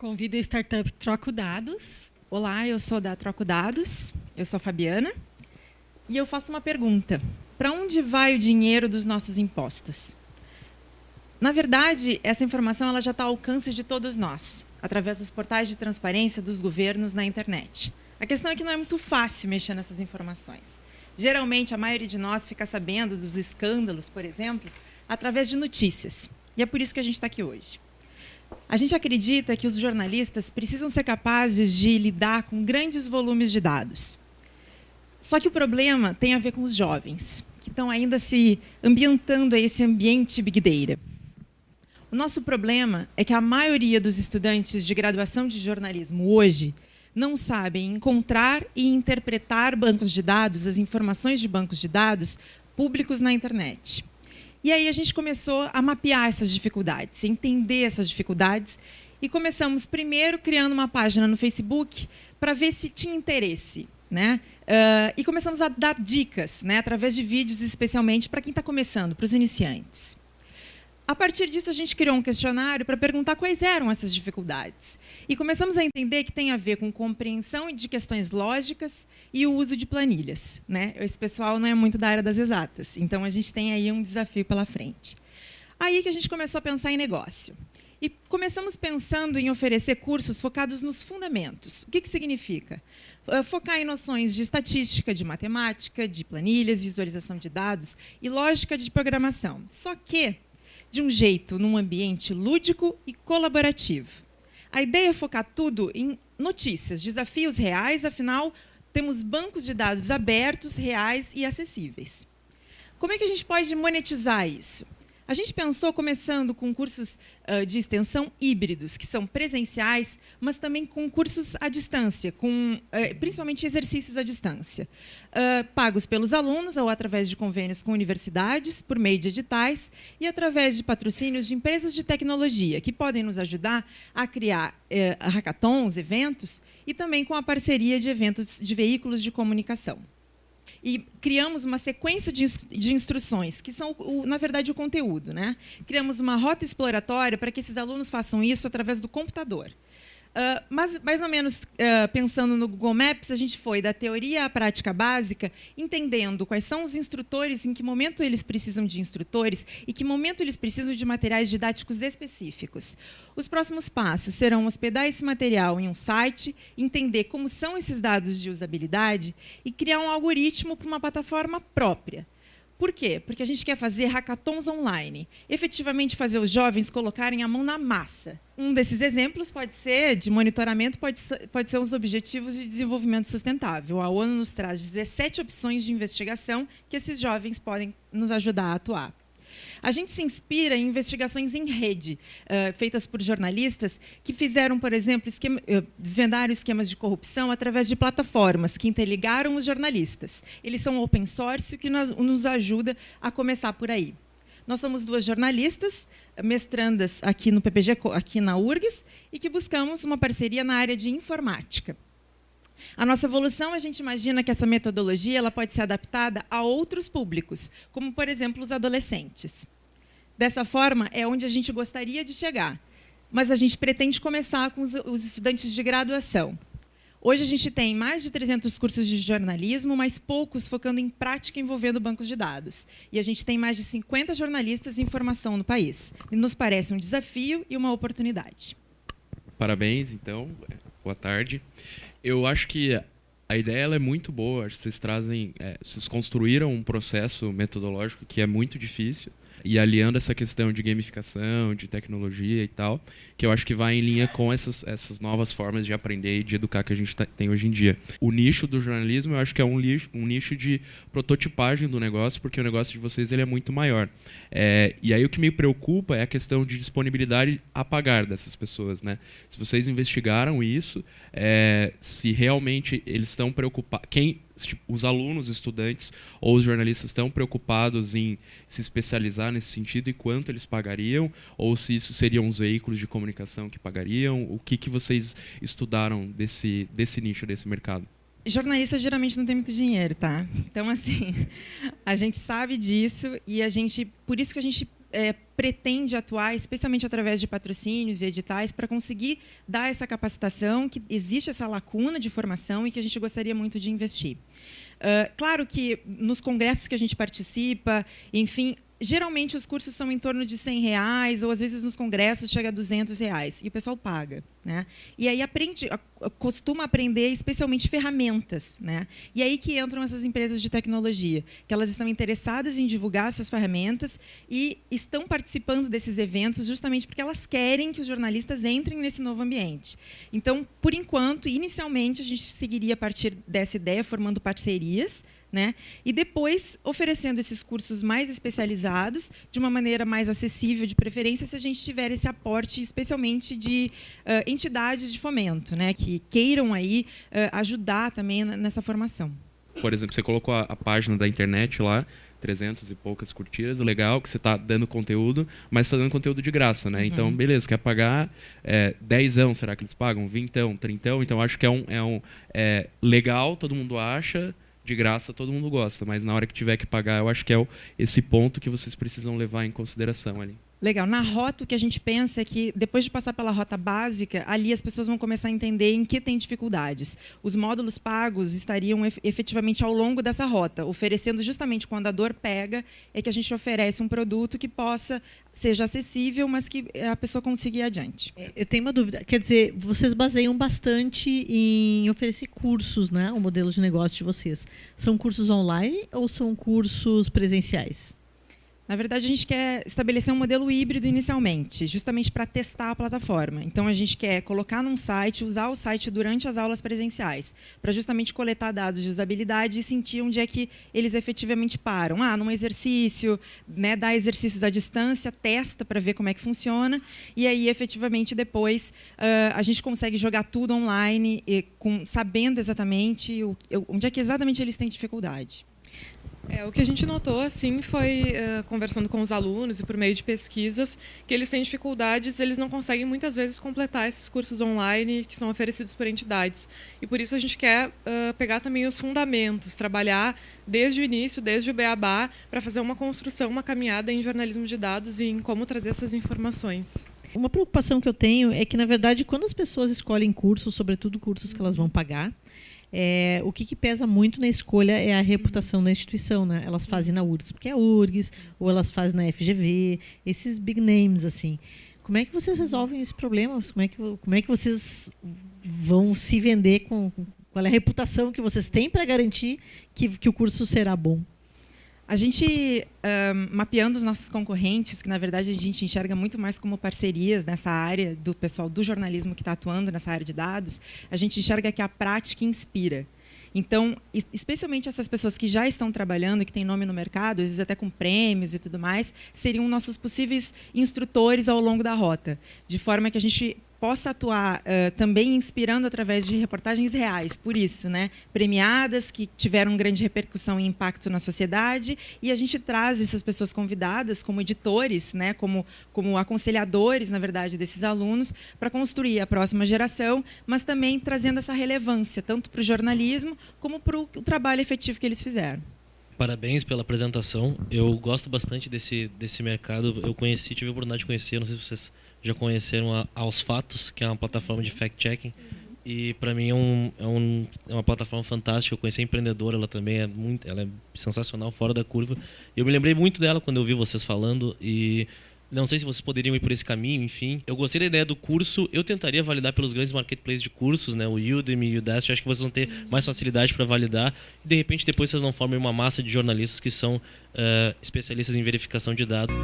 Convido a startup Troco Dados. Olá, eu sou da Troco Dados, eu sou a Fabiana, e eu faço uma pergunta. Para onde vai o dinheiro dos nossos impostos? Na verdade, essa informação ela já está ao alcance de todos nós, através dos portais de transparência dos governos na internet. A questão é que não é muito fácil mexer nessas informações. Geralmente, a maioria de nós fica sabendo dos escândalos, por exemplo, através de notícias. E é por isso que a gente está aqui hoje. A gente acredita que os jornalistas precisam ser capazes de lidar com grandes volumes de dados. Só que o problema tem a ver com os jovens, que estão ainda se ambientando a esse ambiente Big Data. O nosso problema é que a maioria dos estudantes de graduação de jornalismo hoje não sabem encontrar e interpretar bancos de dados, as informações de bancos de dados públicos na internet. E aí a gente começou a mapear essas dificuldades, entender essas dificuldades, e começamos primeiro criando uma página no Facebook para ver se tinha interesse, né? E começamos a dar dicas, né, através de vídeos, especialmente para quem está começando, para os iniciantes. A partir disso, a gente criou um questionário para perguntar quais eram essas dificuldades. E começamos a entender que tem a ver com compreensão de questões lógicas e o uso de planilhas, né? Esse pessoal não é muito da área das exatas, então a gente tem aí um desafio pela frente. Aí que a gente começou a pensar em negócio. E começamos pensando em oferecer cursos focados nos fundamentos. O que significa? Focar em noções de estatística, de matemática, de planilhas, visualização de dados e lógica de programação. Só que de um jeito, num ambiente lúdico e colaborativo. A ideia é focar tudo em notícias, desafios reais, afinal, temos bancos de dados abertos, reais e acessíveis. Como é que a gente pode monetizar isso? A gente pensou começando com cursos de extensão híbridos, que são presenciais, mas também com cursos à distância, principalmente exercícios à distância, pagos pelos alunos ou através de convênios com universidades, por meio de editais, e através de patrocínios de empresas de tecnologia, que podem nos ajudar a criar hackathons, eventos, e também com a parceria de eventos de veículos de comunicação. E criamos uma sequência de instruções, que são, na verdade, o conteúdo, né? Criamos uma rota exploratória para que esses alunos façam isso através do computador. Mas, mais ou menos, pensando no Google Maps, a gente foi da teoria à prática básica, entendendo quais são os instrutores, em que momento eles precisam de instrutores e que momento eles precisam de materiais didáticos específicos. Os próximos passos serão hospedar esse material em um site, entender como são esses dados de usabilidade e criar um algoritmo para uma plataforma própria. Por quê? Porque a gente quer fazer hackathons online, efetivamente fazer os jovens colocarem a mão na massa. Um desses exemplos pode ser, de monitoramento, pode ser os Objetivos de Desenvolvimento Sustentável. A ONU nos traz 17 opções de investigação que esses jovens podem nos ajudar a atuar. A gente se inspira em investigações em rede, feitas por jornalistas que fizeram, por exemplo, desvendaram esquemas de corrupção através de plataformas que interligaram os jornalistas. Eles são open source, o que nos ajuda a começar por aí. Nós somos duas jornalistas, mestrandas aqui no PPG, aqui na URGS, e que buscamos uma parceria na área de informática. A nossa evolução, a gente imagina que essa metodologia ela pode ser adaptada a outros públicos, como, por exemplo, os adolescentes. Dessa forma, é onde a gente gostaria de chegar, mas a gente pretende começar com os estudantes de graduação. Hoje, a gente tem mais de 300 cursos de jornalismo, mas poucos focando em prática envolvendo bancos de dados. E a gente tem mais de 50 jornalistas em formação no país. E nos parece um desafio e uma oportunidade. Parabéns, então. Boa tarde. Eu acho que a ideia ela é muito boa. Acho que vocês construíram um processo metodológico que é muito difícil e aliando essa questão de gamificação, de tecnologia e tal, que eu acho que vai em linha com essas novas formas de aprender e de educar que a gente tem hoje em dia. O nicho do jornalismo eu acho que é um nicho de prototipagem do negócio, porque o negócio de vocês ele é muito maior. E aí o que me preocupa é a questão de disponibilidade a pagar dessas pessoas, né? Se vocês investigaram isso, se realmente eles estão preocupados, os alunos, estudantes ou os jornalistas estão preocupados em se especializar nesse sentido e quanto eles pagariam, ou se isso seriam os veículos de comunicação que pagariam, o que vocês estudaram desse nicho, desse mercado? Jornalista geralmente não tem muito dinheiro, tá? Então, assim, a gente sabe disso e por isso que a gente pretende atuar, especialmente através de patrocínios e editais, para conseguir dar essa capacitação, que existe essa lacuna de formação e que a gente gostaria muito de investir. Claro que nos congressos que a gente participa, enfim, geralmente os cursos são em torno de R$100, ou às vezes nos congressos chega a R$200, e o pessoal paga, né? E aí costuma aprender especialmente ferramentas, né? E aí que entram essas empresas de tecnologia, que elas estão interessadas em divulgar suas ferramentas e estão participando desses eventos justamente porque elas querem que os jornalistas entrem nesse novo ambiente. Então, por enquanto, inicialmente, a gente seguiria a partir dessa ideia, formando parcerias, né? E depois oferecendo esses cursos mais especializados, de uma maneira mais acessível, de preferência, se a gente tiver esse aporte, especialmente de entidades de fomento, né? Que queiram aí ajudar também nessa formação. Por exemplo, você colocou a página da internet lá, 300 e poucas curtidas, legal que você está dando conteúdo, mas está dando conteúdo de graça, né? Então, beleza, quer pagar 10ão, será que eles pagam? 20ão, 30ão? Então, acho que é legal, todo mundo acha, de graça todo mundo gosta, mas na hora que tiver que pagar, eu acho que é esse ponto que vocês precisam levar em consideração ali. Legal. Na rota, o que a gente pensa é que, depois de passar pela rota básica, ali as pessoas vão começar a entender em que tem dificuldades. Os módulos pagos estariam efetivamente ao longo dessa rota, oferecendo justamente quando a dor pega, é que a gente oferece um produto que seja acessível, mas que a pessoa consiga ir adiante. Eu tenho uma dúvida. Quer dizer, vocês baseiam bastante em oferecer cursos, né? O modelo de negócio de vocês. São cursos online ou são cursos presenciais? Na verdade, a gente quer estabelecer um modelo híbrido inicialmente, justamente para testar a plataforma. Então, a gente quer colocar num site, usar o site durante as aulas presenciais, para justamente coletar dados de usabilidade e sentir onde é que eles efetivamente param. Num exercício, né, dá exercícios à distância, testa para ver como é que funciona, e aí, efetivamente, depois, a gente consegue jogar tudo online, sabendo exatamente onde é que exatamente eles têm dificuldade. O que a gente notou assim foi, conversando com os alunos e por meio de pesquisas, que eles têm dificuldades, eles não conseguem muitas vezes completar esses cursos online que são oferecidos por entidades. E por isso a gente quer pegar também os fundamentos, trabalhar desde o início, desde o beabá, para fazer uma construção, uma caminhada em jornalismo de dados e em como trazer essas informações. Uma preocupação que eu tenho é que, na verdade, quando as pessoas escolhem cursos, sobretudo cursos que elas vão pagar, o que pesa muito na escolha é a reputação da instituição, né? Elas fazem na URGS porque é URGS, ou elas fazem na FGV, esses big names, assim. Como é que vocês resolvem esse problema? Como é que vocês vão se vender? Qual é a reputação que vocês têm para garantir que o curso será bom? A gente, mapeando os nossos concorrentes, que na verdade a gente enxerga muito mais como parcerias nessa área do pessoal do jornalismo que está atuando nessa área de dados, a gente enxerga que a prática inspira. Então, especialmente essas pessoas que já estão trabalhando, que têm nome no mercado, às vezes até com prêmios e tudo mais, seriam nossos possíveis instrutores ao longo da rota, de forma que a gente possa atuar também inspirando através de reportagens reais, por isso, né, premiadas, que tiveram grande repercussão e impacto na sociedade, e a gente traz essas pessoas convidadas como editores, né, como aconselhadores, na verdade, desses alunos, para construir a próxima geração, mas também trazendo essa relevância, tanto para o jornalismo, como para o trabalho efetivo que eles fizeram. Parabéns pela apresentação. Eu gosto bastante desse mercado. Eu tive a oportunidade de conhecer, não sei se vocês já conheceram a Aos Fatos, que é uma plataforma de fact-checking. E para mim é uma plataforma fantástica. Eu conheci a empreendedora, ela também ela é sensacional, fora da curva. Eu me lembrei muito dela quando eu vi vocês falando e não sei se vocês poderiam ir por esse caminho, enfim. Eu gostei da ideia do curso. Eu tentaria validar pelos grandes marketplaces de cursos, né? O Udemy e o Udacity. Acho que vocês vão ter mais facilidade para validar. E, de repente, depois vocês não formem uma massa de jornalistas que são especialistas em verificação de dados.